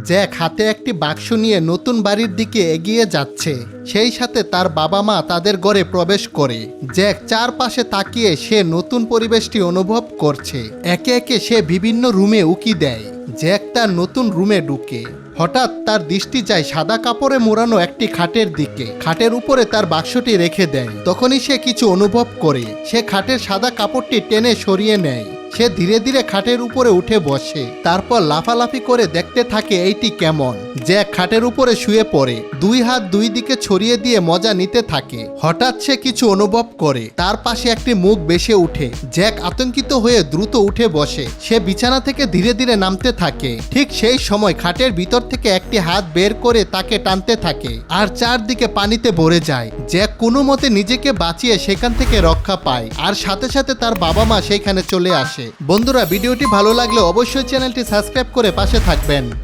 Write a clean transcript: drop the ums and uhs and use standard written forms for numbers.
Jack হাতে একটি বাক্স নিয়ে নতুন বাড়ির দিকে এগিয়ে যাচ্ছে। সেই সাথে তার বাবা মা তাদের ঘরে প্রবেশ করে। জ্যাক চারপাশে তাকিয়ে সে নতুন পরিবেশটি অনুভব করছে। একে একে সে বিভিন্ন রুমে উকি দেয়। জ্যাক তার নতুন রুমে ঢুকে। হঠাৎ তার দৃষ্টি যায় সাদা কাপড়ে মোড়ানো একটি খাটের দিকে। খাটের উপরে তার বাক্সটি রেখে দেয়। তখনই সে কিছু অনুভব করে। সে খাটের সাদা কাপড়টি টেনে সরিয়ে নেয়। সে ধীরে ধীরে খাটের উপরে উঠে বসে। তারপর লাফালাফি করে দেখতে থাকে এইটি কেমন। জ্যাক খাটের উপরে শুয়ে পড়ে। দুই হাত দুই দিকে ছড়িয়ে দিয়ে মজা নিতে থাকে। হঠাৎ সে কিছু অনুভব করে। তার পাশে একটি মুখ ভেসে উঠে। জ্যাক আতঙ্কিত হয়ে দ্রুত উঠে বসে। সে বিছানা থেকে ধীরে ধীরে নামতে থাকে। ঠিক সেই সময় খাটের ভিতর থেকে একটি হাত বের করে তাকে টানতে থাকে। আর চারদিকে পানিতে ভরে যায়। জ্যাক কোনো মতে নিজেকে বাঁচিয়ে সেখান থেকে রক্ষা পায়। আর সাথে সাথে তার বাবা মা সেইখানে চলে আসে। বন্ধুরা, ভিডিওটি ভালো লাগলে অবশ্যই চ্যানেলটি সাবস্ক্রাইব করে পাশে থাকবেন।